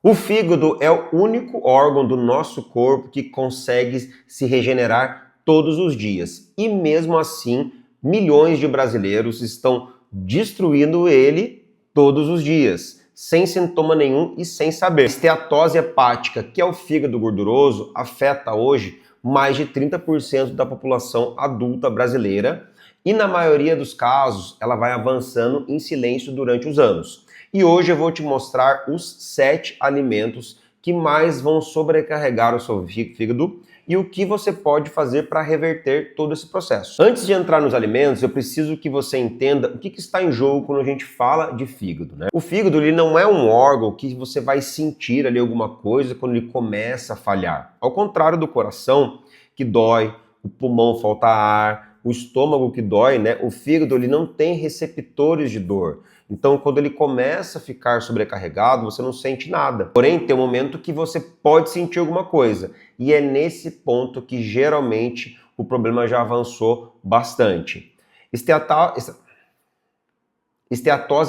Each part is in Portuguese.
O fígado é o único órgão do nosso corpo que consegue se regenerar todos os dias. E mesmo assim, milhões de brasileiros estão destruindo ele todos os dias, sem sintoma nenhum e sem saber. A esteatose hepática, que é o fígado gorduroso, afeta hoje mais de 30% da população adulta brasileira e na maioria dos casos ela vai avançando em silêncio durante os anos. E hoje eu vou te mostrar os 7 alimentos que mais vão sobrecarregar o seu fígado e o que você pode fazer para reverter todo esse processo. Antes de entrar nos alimentos, eu preciso que você entenda o que está em jogo quando a gente fala de fígado, né? O fígado ele não é um órgão que você vai sentir ali alguma coisa quando ele começa a falhar. Ao contrário do coração, que dói, o pulmão falta ar, o estômago que dói, né? O fígado ele não tem receptores de dor. Então, quando ele começa a ficar sobrecarregado, você não sente nada. Porém, tem um momento que você pode sentir alguma coisa. E é nesse ponto que, geralmente, o problema já avançou bastante. Esteatose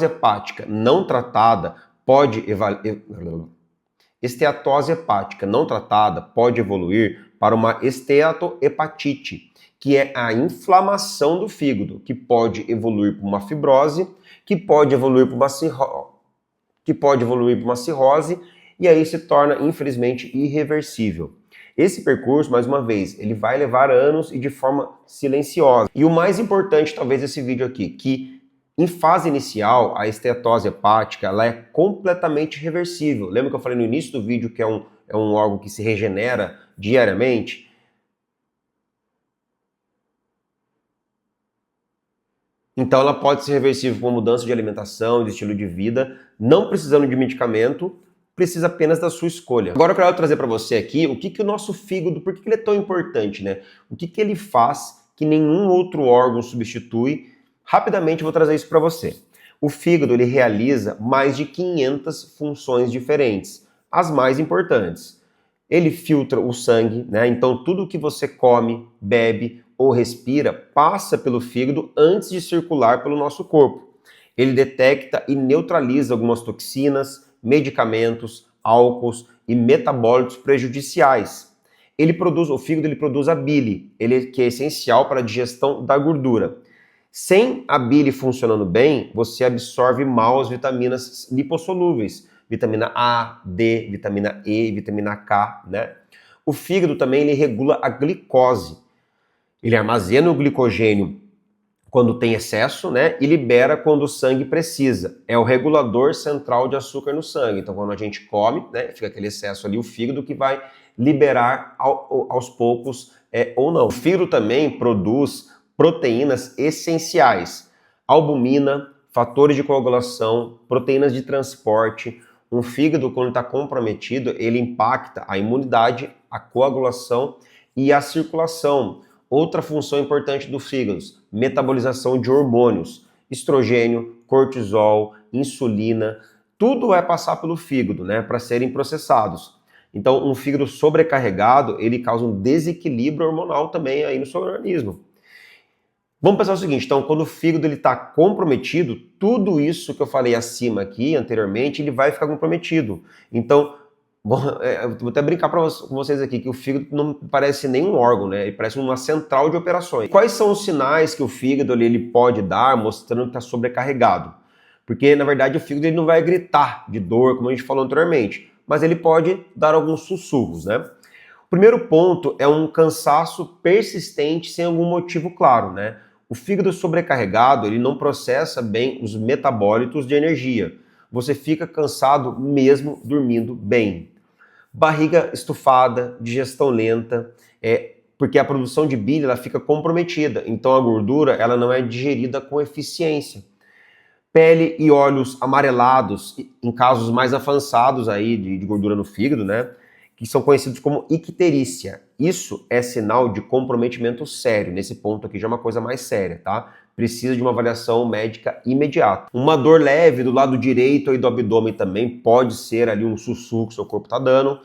hepática não tratada pode evoluir para uma esteatohepatite, que é a inflamação do fígado, que pode evoluir para uma fibrose, que pode evoluir para uma cirrose, e aí se torna, infelizmente, irreversível. Esse percurso, mais uma vez, ele vai levar anos e de forma silenciosa. E o mais importante, talvez, desse vídeo aqui, que em fase inicial, a esteatose hepática ela é completamente reversível. Lembra que eu falei no início do vídeo que é um órgão que se regenera diariamente? Então ela pode ser reversível com mudança de alimentação, de estilo de vida, não precisando de medicamento, precisa apenas da sua escolha. Agora eu quero trazer para você aqui o que o nosso fígado, por que ele é tão importante, né? O que ele faz que nenhum outro órgão substitui. Rapidamente eu vou trazer isso para você. O fígado ele realiza mais de 500 funções diferentes, as mais importantes. Ele filtra o sangue, né? Então tudo que você come, bebe ou respira passa pelo fígado antes de circular pelo nosso corpo. Ele detecta e neutraliza algumas toxinas, medicamentos, álcools e metabólitos prejudiciais. O fígado ele produz a bile, que é essencial para a digestão da gordura. Sem a bile funcionando bem, você absorve mal as vitaminas lipossolúveis, vitamina A, D, vitamina E, vitamina K, né? O fígado também ele regula a glicose. Ele armazena o glicogênio quando tem excesso, né? E libera quando o sangue precisa. É o regulador central de açúcar no sangue. Então, quando a gente come, né, fica aquele excesso ali, o fígado que vai liberar aos poucos ou não. O fígado também produz proteínas essenciais, albumina, fatores de coagulação, proteínas de transporte. Um fígado, quando está comprometido, ele impacta a imunidade, a coagulação e a circulação. Outra função importante do fígado, metabolização de hormônios, estrogênio, cortisol, insulina, tudo vai passar pelo fígado, né, para serem processados. Então, um fígado sobrecarregado, ele causa um desequilíbrio hormonal também aí no seu organismo. Vamos pensar o seguinte, então, quando o fígado está comprometido, tudo isso que eu falei acima aqui, anteriormente, ele vai ficar comprometido. Então, eu vou até brincar com vocês aqui, que o fígado não parece nem um órgão, né? Ele parece uma central de operações. Quais são os sinais que o fígado ele pode dar mostrando que está sobrecarregado? Porque, na verdade, o fígado ele não vai gritar de dor, como a gente falou anteriormente, mas ele pode dar alguns sussurros, né? O primeiro ponto é um cansaço persistente sem algum motivo claro, né? O fígado sobrecarregado, ele não processa bem os metabólitos de energia. Você fica cansado mesmo dormindo bem. Barriga estufada, digestão lenta, porque a produção de bile ela fica comprometida, então a gordura ela não é digerida com eficiência. Pele e olhos amarelados, em casos mais avançados aí de gordura no fígado, né? Que são conhecidos como icterícia. Isso é sinal de comprometimento sério. Nesse ponto aqui já é uma coisa mais séria, tá? Precisa de uma avaliação médica imediata. Uma dor leve do lado direito aí do abdômen também pode ser ali um sussurro que o seu corpo está dando.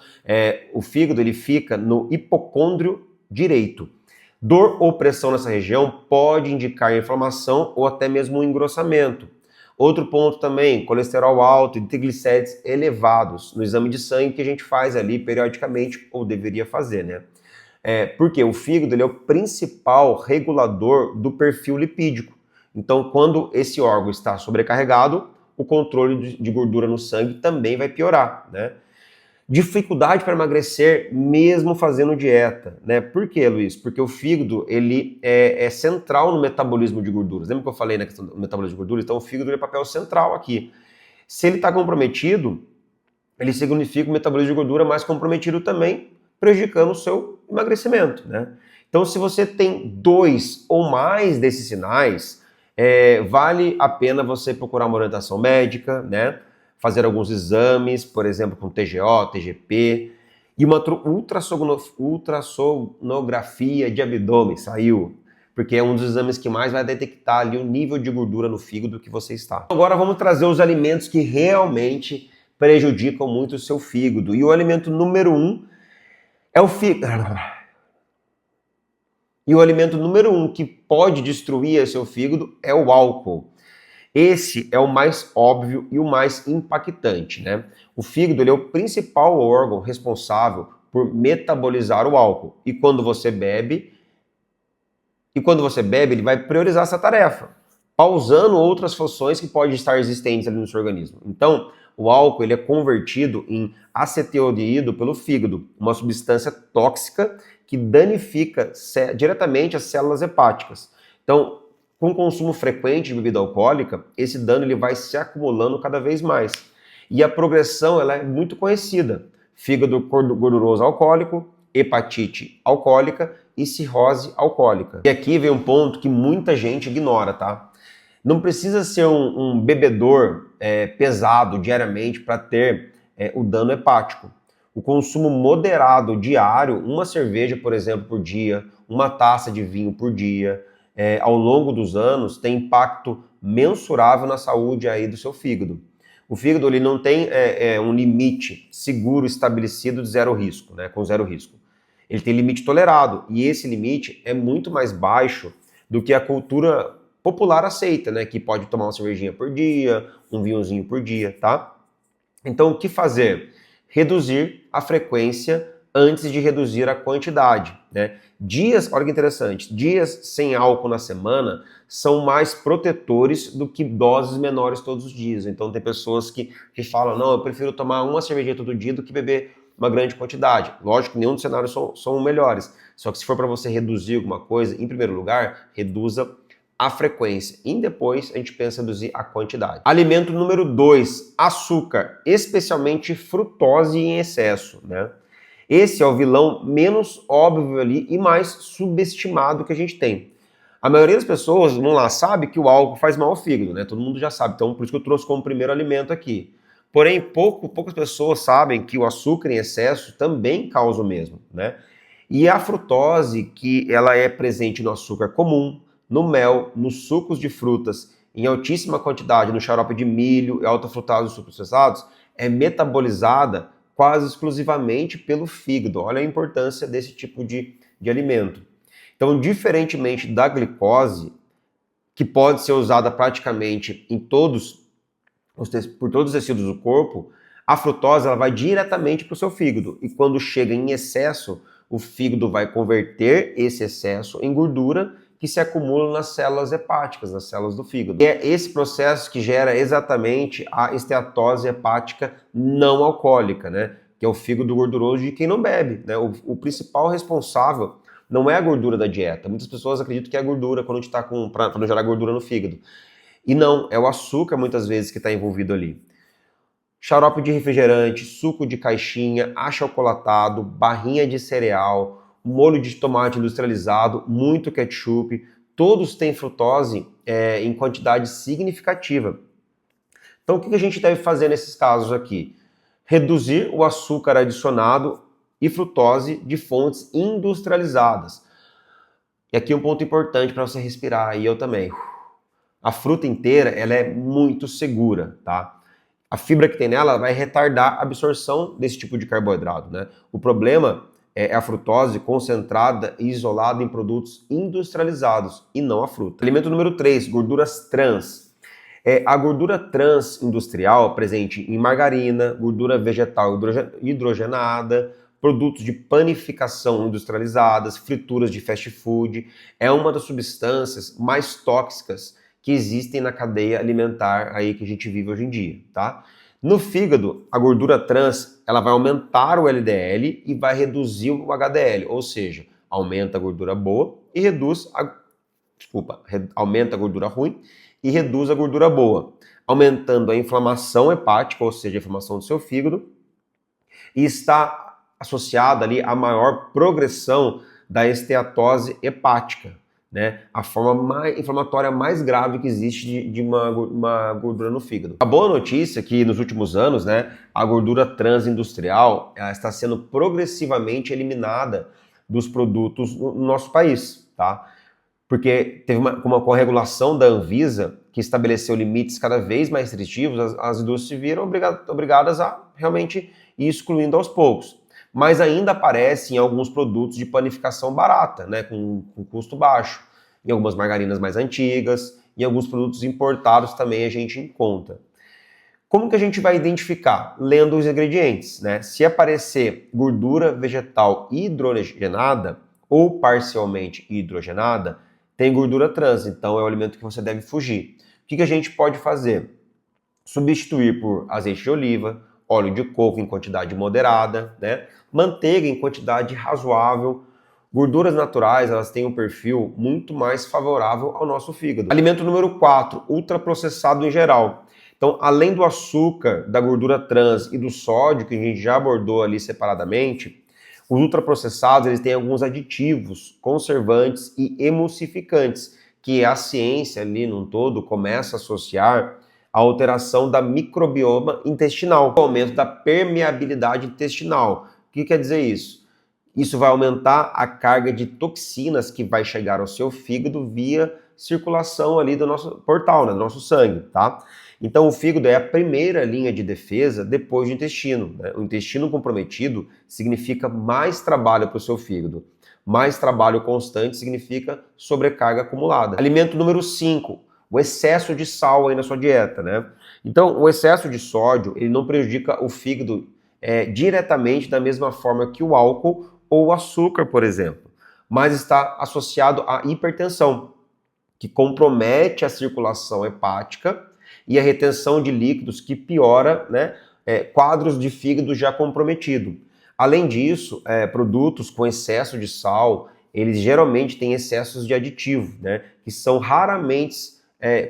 O fígado ele fica no hipocôndrio direito. Dor ou pressão nessa região pode indicar inflamação ou até mesmo um engrossamento. Outro ponto também, colesterol alto e triglicérides elevados no exame de sangue que a gente faz ali periodicamente, ou deveria fazer, né? Porque o fígado ele é o principal regulador do perfil lipídico. Então, quando esse órgão está sobrecarregado, o controle de gordura no sangue também vai piorar, né? Dificuldade para emagrecer mesmo fazendo dieta, né? Por quê, Luiz? Porque o fígado, ele é central no metabolismo de gorduras. Lembra que eu falei na questão do metabolismo de gorduras? Então o fígado é papel central aqui. Se ele está comprometido, ele significa um metabolismo de gordura mais comprometido também, prejudicando o seu emagrecimento, né? Então se você tem 2 ou mais desses sinais, vale a pena você procurar uma orientação médica, né? Fazer alguns exames, por exemplo, com TGO, TGP, e uma ultrassonografia de abdômen, saiu, porque é um dos exames que mais vai detectar ali o nível de gordura no fígado que você está. Agora vamos trazer os alimentos que realmente prejudicam muito o seu fígado, e o alimento número 1 é o fígado. E o alimento número 1 que pode destruir seu fígado é o álcool. Esse é o mais óbvio e o mais impactante, né? O fígado ele é o principal órgão responsável por metabolizar o álcool. E quando você bebe, ele vai priorizar essa tarefa, pausando outras funções que podem estar existentes ali no seu organismo. Então, o álcool ele é convertido em acetildeído pelo fígado, uma substância tóxica que danifica diretamente as células hepáticas. Então, com o consumo frequente de bebida alcoólica, esse dano ele vai se acumulando cada vez mais. E a progressão ela é muito conhecida. Fígado gorduroso alcoólico, hepatite alcoólica e cirrose alcoólica. E aqui vem um ponto que muita gente ignora, tá? Não precisa ser um bebedor pesado diariamente para ter o dano hepático. O consumo moderado diário, uma cerveja, por exemplo, por dia, uma taça de vinho por dia, ao longo dos anos, tem impacto mensurável na saúde aí do seu fígado. O fígado ele não tem um limite seguro estabelecido de zero risco, né, com zero risco. Ele tem limite tolerado, e esse limite é muito mais baixo do que a cultura popular aceita, né, que pode tomar uma cervejinha por dia, um vinhozinho por dia, tá? Então, o que fazer? Reduzir a frequência antes de reduzir a quantidade, né? Olha que interessante, dias sem álcool na semana são mais protetores do que doses menores todos os dias. Então tem pessoas que falam, não, eu prefiro tomar uma cervejinha todo dia do que beber uma grande quantidade. Lógico que nenhum dos cenários são melhores, só que se for para você reduzir alguma coisa, em primeiro lugar, reduza a frequência e depois a gente pensa em reduzir a quantidade. Alimento número 2, açúcar, especialmente frutose em excesso, né? Esse é o vilão menos óbvio ali e mais subestimado que a gente tem. A maioria das pessoas, vamos lá, sabe que o álcool faz mal ao fígado, né? Todo mundo já sabe, então por isso que eu trouxe como primeiro alimento aqui. Porém, poucas pessoas sabem que o açúcar em excesso também causa o mesmo, né? E a frutose, que ela é presente no açúcar comum, no mel, nos sucos de frutas, em altíssima quantidade, no xarope de milho e alta frutose dos sucos processados, é metabolizada quase exclusivamente pelo fígado. Olha a importância desse tipo de alimento. Então, diferentemente da glicose, que pode ser usada praticamente por todos os tecidos do corpo, a frutose ela vai diretamente para o seu fígado. E quando chega em excesso, o fígado vai converter esse excesso em gordura que se acumula nas células hepáticas, nas células do fígado. E é esse processo que gera exatamente a esteatose hepática não alcoólica, né? Que é o fígado gorduroso de quem não bebe, né? O principal responsável não é a gordura da dieta. Muitas pessoas acreditam que é a gordura quando a gente está para não gerar gordura no fígado. E não, é o açúcar muitas vezes que está envolvido ali. Xarope de refrigerante, suco de caixinha, achocolatado, barrinha de cereal, molho de tomate industrializado, muito ketchup, todos têm frutose em quantidade significativa. Então o que a gente deve fazer nesses casos aqui? Reduzir o açúcar adicionado e frutose de fontes industrializadas. E aqui um ponto importante para você respirar, e eu também. A fruta inteira ela é muito segura, tá? A fibra que tem nela vai retardar a absorção desse tipo de carboidrato, né? O problema é a frutose concentrada e isolada em produtos industrializados e não a fruta. Alimento número 3, gorduras trans. A gordura trans industrial presente em margarina, gordura vegetal hidrogenada, produtos de panificação industrializadas, frituras de fast food, é uma das substâncias mais tóxicas que existem na cadeia alimentar aí que a gente vive hoje em dia, tá? No fígado, a gordura trans, ela vai aumentar o LDL e vai reduzir o HDL, ou seja, aumenta a gordura boa e aumenta a gordura ruim e reduz a gordura boa, aumentando a inflamação hepática, ou seja, a inflamação do seu fígado, e está associada ali à maior progressão da esteatose hepática, né? A forma inflamatória mais grave que existe de uma gordura no fígado. A boa notícia é que nos últimos anos, né, a gordura transindustrial ela está sendo progressivamente eliminada dos produtos no nosso país, tá? Porque teve uma corregulação da Anvisa que estabeleceu limites cada vez mais restritivos, as indústrias se viram obrigadas a realmente ir excluindo aos poucos. Mas ainda aparece em alguns produtos de panificação barata, né, com custo baixo, em algumas margarinas mais antigas, em alguns produtos importados também a gente encontra. Como que a gente vai identificar? Lendo os ingredientes, né? Se aparecer gordura vegetal hidrogenada ou parcialmente hidrogenada, tem gordura trans, então é o alimento que você deve fugir. O que a gente pode fazer? Substituir por azeite de oliva, óleo de coco em quantidade moderada, né? Manteiga em quantidade razoável. Gorduras naturais, elas têm um perfil muito mais favorável ao nosso fígado. Alimento número 4, ultraprocessado em geral. Então, além do açúcar, da gordura trans e do sódio, que a gente já abordou ali separadamente, os ultraprocessados eles têm alguns aditivos, conservantes e emulsificantes, que a ciência ali num todo começa a associar a alteração da microbioma intestinal, o aumento da permeabilidade intestinal. O que quer dizer isso? Isso vai aumentar a carga de toxinas que vai chegar ao seu fígado via circulação ali do nosso portal, né, do nosso sangue, tá? Então o fígado é a primeira linha de defesa depois do intestino, né? O intestino comprometido significa mais trabalho para o seu fígado. Mais trabalho constante significa sobrecarga acumulada. Alimento número 5, o excesso de sal aí na sua dieta, né? Então o excesso de sódio, ele não prejudica o fígado diretamente da mesma forma que o álcool ou o açúcar, por exemplo, mas está associado à hipertensão, que compromete a circulação hepática e a retenção de líquidos, que piora, né, quadros de fígado já comprometido. Além disso, produtos com excesso de sal, eles geralmente têm excessos de aditivo, né, que são raramente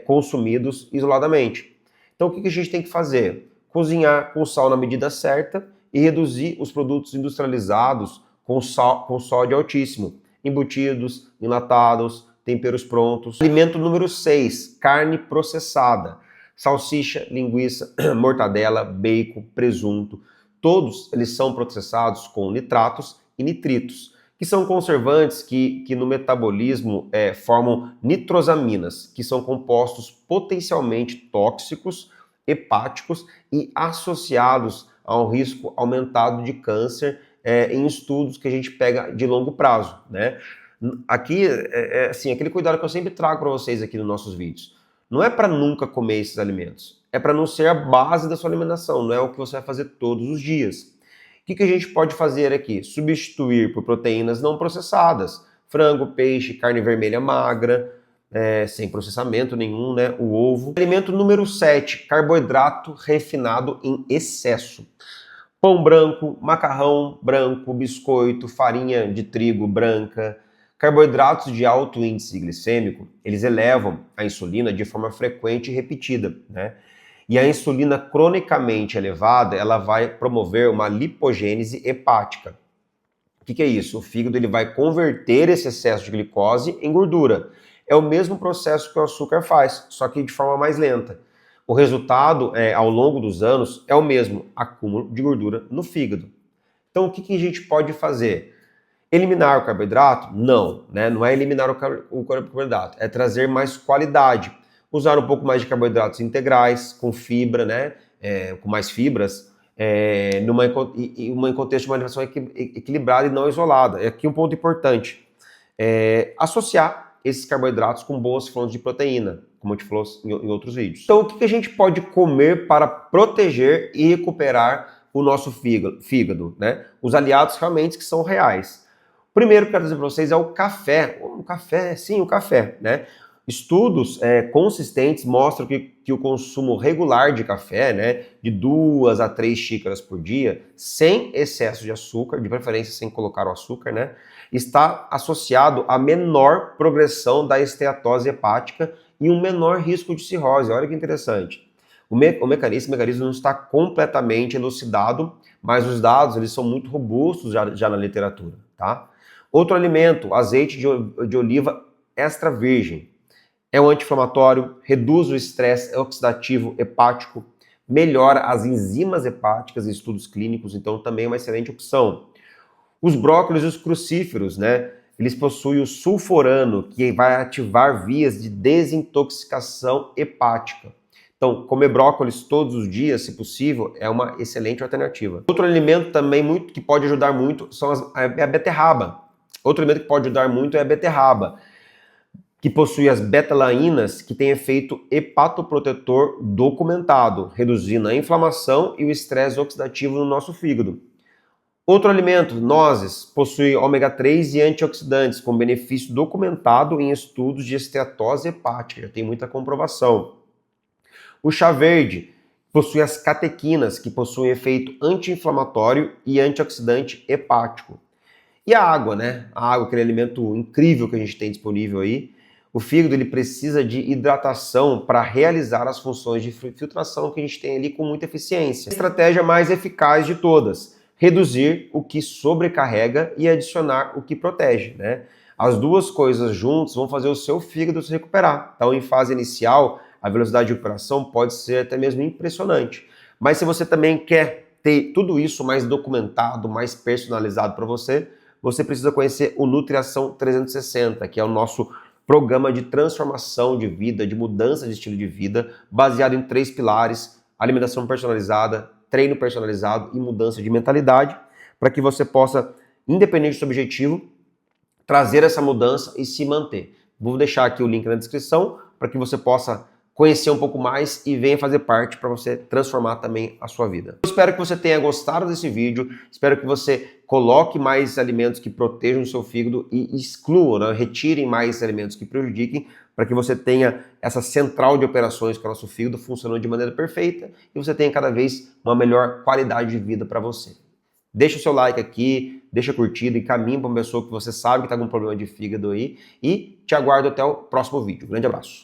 consumidos isoladamente. Então o que a gente tem que fazer? Cozinhar com sal na medida certa e reduzir os produtos industrializados com sódio altíssimo, embutidos, enlatados, temperos prontos. Alimento número 6, carne processada. Salsicha, linguiça, mortadela, bacon, presunto, todos eles são processados com nitratos e nitritos, que são conservantes que no metabolismo formam nitrosaminas, que são compostos potencialmente tóxicos, hepáticos e associados a um risco aumentado de câncer em estudos que a gente pega de longo prazo, né? Aqui, assim, aquele cuidado que eu sempre trago para vocês aqui nos nossos vídeos. Não é para nunca comer esses alimentos, é para não ser a base da sua alimentação, não é o que você vai fazer todos os dias. O que a gente pode fazer aqui? Substituir por proteínas não processadas, frango, peixe, carne vermelha magra, sem processamento nenhum, né? O ovo. Alimento número 7, carboidrato refinado em excesso. Pão branco, macarrão branco, biscoito, farinha de trigo branca. Carboidratos de alto índice glicêmico, eles elevam a insulina de forma frequente e repetida, né? E a insulina cronicamente elevada, ela vai promover uma lipogênese hepática. O que é isso? O fígado ele vai converter esse excesso de glicose em gordura. É o mesmo processo que o açúcar faz, só que de forma mais lenta. O resultado, ao longo dos anos, é o mesmo, acúmulo de gordura no fígado. Então, o que a gente pode fazer? Eliminar o carboidrato? Não, né? Não é eliminar o carboidrato, é trazer mais qualidade. Usar um pouco mais de carboidratos integrais, com fibra, né? Com mais fibras, em contexto de uma alimentação equilibrada e não isolada. É aqui um ponto importante. Associar esses carboidratos com boas fontes de proteína. como eu te falei em outros vídeos. Então, o que a gente pode comer para proteger e recuperar o nosso fígado, né? Os aliados realmente que são reais. O primeiro que eu quero dizer para vocês é o café. O café, sim, o café, né? Estudos consistentes mostram que o consumo regular de café, né, de 2 a 3 xícaras por dia, sem excesso de açúcar, de preferência sem colocar o açúcar, né, está associado a menor progressão da esteatose hepática e um menor risco de cirrose. Olha que interessante. O mecanismo não está completamente elucidado, mas os dados eles são muito robustos já na literatura, tá? Outro alimento, azeite de oliva extra virgem. É um anti-inflamatório, reduz o estresse oxidativo hepático, melhora as enzimas hepáticas em estudos clínicos, então também é uma excelente opção. Os brócolis e os crucíferos, né? Eles possuem o sulforano, que vai ativar vias de desintoxicação hepática. Então, comer brócolis todos os dias, se possível, é uma excelente alternativa. Outro alimento também que pode ajudar muito é a beterraba. Outro alimento que pode ajudar muito é a beterraba, que possui as beta-lainas, que tem efeito hepatoprotetor documentado, reduzindo a inflamação e o estresse oxidativo no nosso fígado. Outro alimento, nozes, possui ômega 3 e antioxidantes, com benefício documentado em estudos de esteatose hepática, já tem muita comprovação. O chá verde possui as catequinas, que possuem efeito anti-inflamatório e antioxidante hepático. E a água, né? A água, aquele alimento incrível que a gente tem disponível aí. O fígado ele precisa de hidratação para realizar as funções de filtração que a gente tem ali com muita eficiência. A estratégia mais eficaz de todas, reduzir o que sobrecarrega e adicionar o que protege, né? As duas coisas juntas vão fazer o seu fígado se recuperar. Então, em fase inicial, a velocidade de recuperação pode ser até mesmo impressionante. Mas se você também quer ter tudo isso mais documentado, mais personalizado para você, você precisa conhecer o Nutriação 360, que é o nosso programa de transformação de vida, de mudança de estilo de vida, baseado em 3 pilares: alimentação personalizada, treino personalizado e mudança de mentalidade, para que você possa, independente do seu objetivo, trazer essa mudança e se manter. Vou deixar aqui o link na descrição para que você possa conhecer um pouco mais e venha fazer parte para você transformar também a sua vida. Eu espero que você tenha gostado desse vídeo, espero que você coloque mais alimentos que protejam o seu fígado e excluam, né? Retirem mais alimentos que prejudiquem, para que você tenha essa central de operações com o nosso fígado funcionando de maneira perfeita e você tenha cada vez uma melhor qualidade de vida para você. Deixa o seu like aqui, deixa curtida e caminhe para uma pessoa que você sabe que está com problema de fígado aí e te aguardo até o próximo vídeo. Grande abraço.